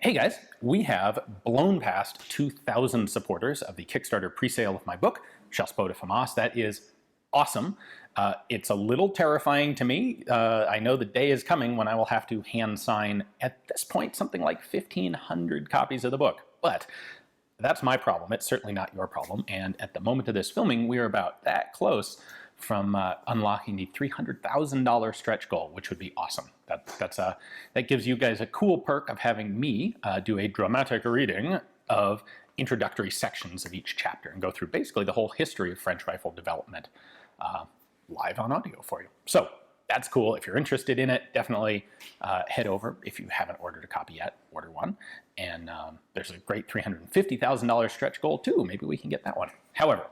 Hey guys, we have blown past 2,000 supporters of the Kickstarter pre-sale of my book, Chasse de Famas. That is awesome. It's a little terrifying to me. I know the day is coming when I will have to hand sign, at this point, something like 1,500 copies of the book. But that's my problem. It's certainly not your problem. And at the moment of this filming, we are about that close from unlocking the $300,000 stretch goal, which would be awesome. That gives you guys a cool perk of having me do a dramatic reading of introductory sections of each chapter and go through basically the whole history of French rifle development live on audio for you. So that's cool. If you're interested in it, definitely head over. If you haven't ordered a copy yet, order one. And there's a great $350,000 stretch goal too. Maybe we can get that one. However,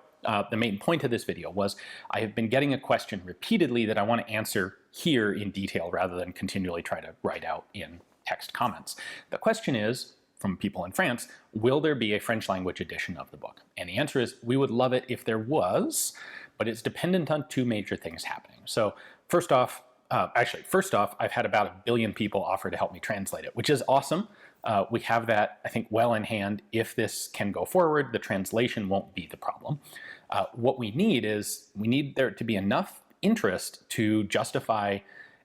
the main point of this video was I have been getting a question repeatedly that I want to answer here in detail rather than continually try to write out in text comments. The question is, from people in France, will there be a French language edition of the book? And the answer is, we would love it if there was, but it's dependent on two major things happening. So first off, I've had about 1 billion people offer to help me translate it, which is awesome. We have that, I think, well in hand. If this can go forward, the translation won't be the problem. What we need is, we need there to be enough interest to justify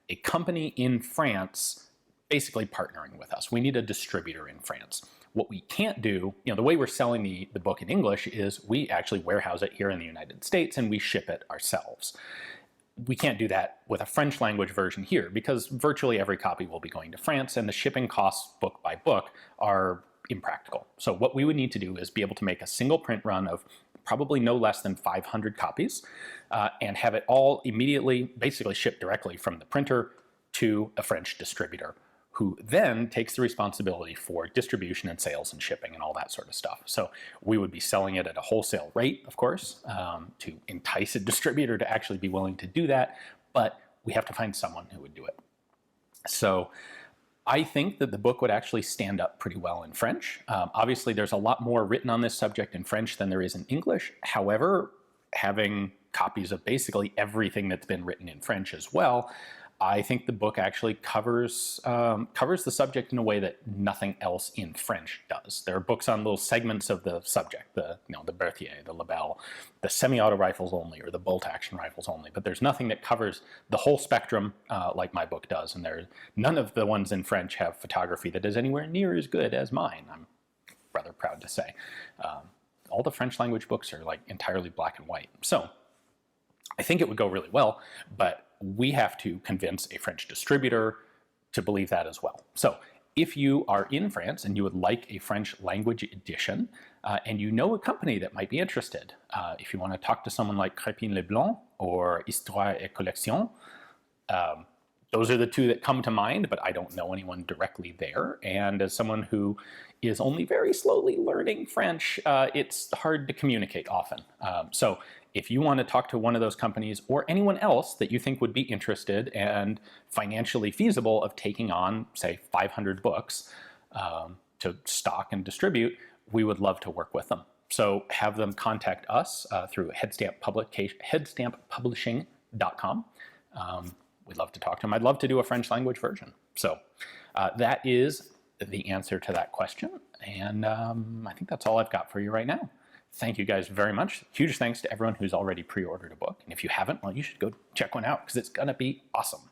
a company in France basically partnering with us. We need a distributor in France. What we can't do, the way we're selling the book in English is we actually warehouse it here in the United States and we ship it ourselves. We can't do that with a French language version here because virtually every copy will be going to France and the shipping costs book by book are impractical. So what we would need to do is be able to make a single print run of probably no less than 500 copies and have it all immediately basically shipped directly from the printer to a French distributor, who then takes the responsibility for distribution and sales and shipping and all that sort of stuff. So we would be selling it at a wholesale rate, of course, to entice a distributor to actually be willing to do that, but we have to find someone who would do it. So I think that the book would actually stand up pretty well in French. Obviously, there's a lot more written on this subject in French than there is in English. However, having copies of basically everything that's been written in French as well, I think the book actually covers the subject in a way that nothing else in French does. There are books on little segments of the subject, the Berthier, the Lebel, the semi-auto rifles only, or the bolt-action rifles only, but there's nothing that covers the whole spectrum like my book does, and none of the ones in French have photography that is anywhere near as good as mine, I'm rather proud to say. All the French language books are like entirely black and white. So I think it would go really well, but we have to convince a French distributor to believe that as well. So if you are in France and you would like a French language edition, and you know a company that might be interested, if you want to talk to someone like Crépin Leblanc or Histoire et Collection, those are the two that come to mind, but I don't know anyone directly there. And as someone who is only very slowly learning French, it's hard to communicate often. So if you want to talk to one of those companies or anyone else that you think would be interested and financially feasible of taking on, say, 500 books to stock and distribute, we would love to work with them. So have them contact us through headstamppublishing.com. We'd love to talk to them. I'd love to do a French language version. So that is the answer to that question. And I think that's all I've got for you right now. Thank you guys very much. Huge thanks to everyone who's already pre-ordered a book. And if you haven't, well, you should go check one out because it's going to be awesome.